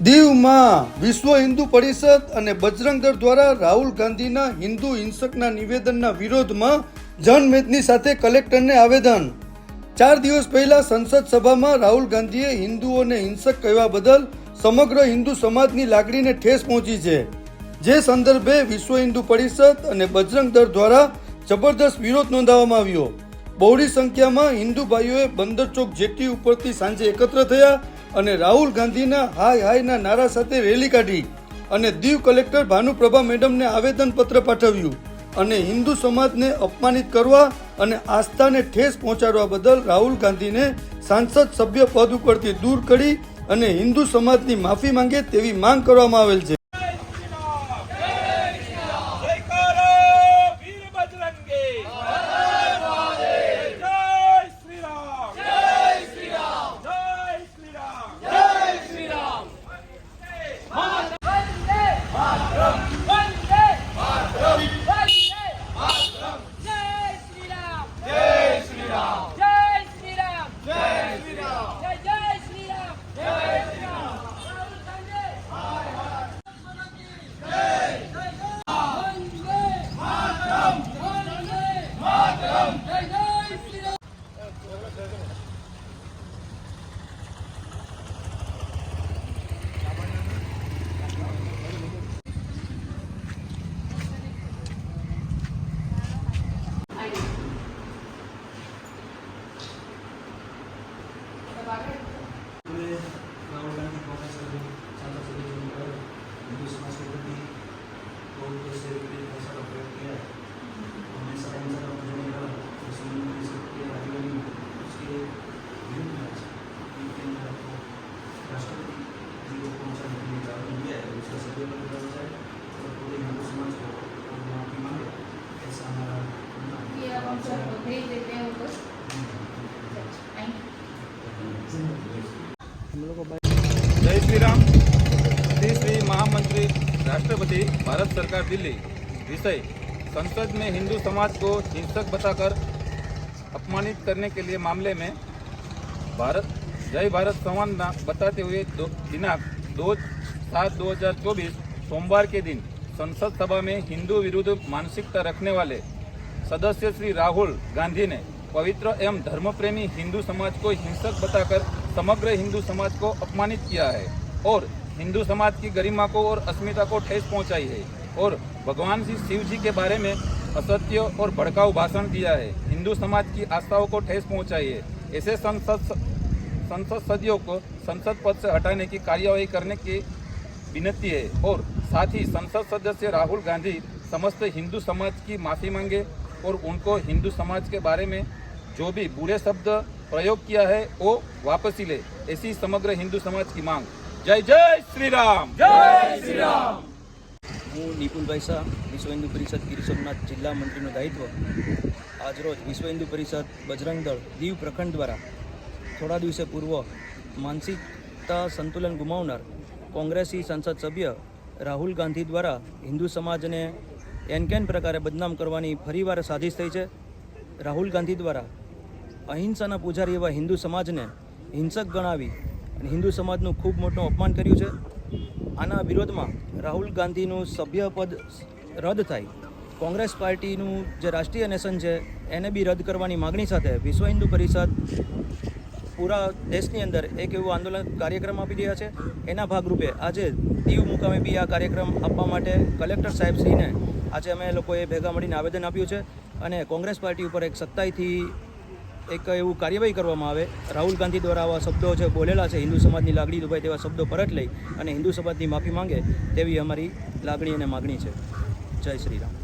દીવમાં વિશ્વ હિન્દુ પરિષદ અને બજરંગ દળ દ્વારા રાહુલ ગાંધીના હિન્દુ હિંસકના નિવેદનના વિરોધમાં જનમેદની સાથે કલેક્ટરને આવેદન। 4 દિવસ પહેલા સંસદ સભામાં રાહુલ ગાંધીએ હિન્દુઓને હિંસક કહેવા બદલ સમગ્ર હિન્દુ સમાજની લાગણીને ઠેસ પહોંચી છે, જે સંદર્ભે વિશ્વ હિન્દુ પરિષદ અને બજરંગ દળ દ્વારા જબરદસ્ત વિરોધ નોંધાવવામાં આવ્યો। બહોળી સંખ્યામાં હિન્દુ ભાઈઓએ બંદર ચોક જેટી ઉપરથી સાંજે એકત્ર થયા અને રાહુલ ગાંધીના હાય હાયના નારા સાથે રેલી કાઢી અને દીવ કલેક્ટર ભાનુપ્રભા મેડમને આવેદનપત્ર પાઠવ્યું અને હિન્દુ સમાજને અપમાનિત કરવા અને આસ્થાને ઠેસ પહોંચાડવા બદલ રાહુલ ગાંધીને સાંસદ સભ્ય પદ ઉપરથી દૂર કરી અને હિન્દુ સમાજની માફી માંગે તેવી માંગ કરવામાં આવેલ છે। जय श्री राम। श्री महामंत्री राष्ट्रपति भारत सरकार दिल्ली। विषय संसद में हिंदू समाज को हिंसक बताकर अपमानित करने के लिए मामले में जय भारत संवाद बताते हुए दिनांक 2/7/2024 सोमवार के दिन संसद सभा में हिंदू विरुद्ध मानसिकता रखने वाले सदस्य श्री राहुल गांधी ने पवित्र एवं धर्मप्रेमी हिंदू समाज को हिंसक बताकर समग्र हिंदू समाज को अपमानित किया है और हिंदू समाज की गरिमा को और अस्मिता को ठेस पहुंचाई है और भगवान श्री शिव जी के बारे में असत्य और भड़काऊ भाषण दिया है। हिंदू समाज की आस्थाओं को ठेस पहुंचाई है। ऐसे संसद सदस्यों को संसद पद से हटाने की कार्यवाही करने की विनती है और साथ ही संसद सदस्य राहुल गांधी समस्त हिंदू समाज की माफ़ी मांगे और उनको हिंदू समाज के बारे में जो भी बुरे शब्द प्रयोग किया है वो वापसी ले, ऐसी समग्र हिंदू समाज की मांग। जय जय श्री राम। जय श्री राम। हूँ निपुल भाई शाह, विश्व हिंदू परिषद गीर सोमनाथ जिला मंत्री दायित्व। आज रोज विश्व हिंदू परिषद बजरंग दल दीव प्रखंड द्वारा थोड़ा दिवस पूर्व मानसिकता संतुलन गुमावनार कांग्रेसी संसद सभ्य राहुल गांधी द्वारा हिंदू समाज ने एन प्रकारे बदनाम करवानी फरीवार साजिश थई छे। राहुल गांधी द्वारा अहिंसाना पुजारी एवं हिंदू समाज ने हिंसक गणावी अने हिंदू समाजनु खूब मोटुं अपमान कर्युं छे। आना विरोधमां राहुल गांधीनुं सभ्यपद रद्द थाय, कांग्रेस पार्टीनुं जे राष्ट्रीय नेशन छे एने बी रद्द करवानी मागणी साथे विश्व हिंदू परिषद पूरा देशनी अंदर एक एवं आंदोलन कार्यक्रम आपी रह्या छे। एना भागरूपे आज दीव मुकामे बी आ कार्यक्रम आपवा माटे कलेक्टर साहेबश्रीने आज अमे लोकोए भेगा मळीने आवेदन आप्युं छे અને કોંગ્રેસ પાર્ટી ઉપર એક સખ્તાઈથી એક એવું કાર્યવાહી કરવામાં આવે। રાહુલ ગાંધી દ્વારા આવા શબ્દો જે બોલેલા છે હિન્દુ સમાજની લાગણી દુભાય તેવા શબ્દો પરત લઈ અને હિન્દુ સમાજની માફી માંગે તેવી અમારી લાગણી અને માગણી છે। જય શ્રી રામ।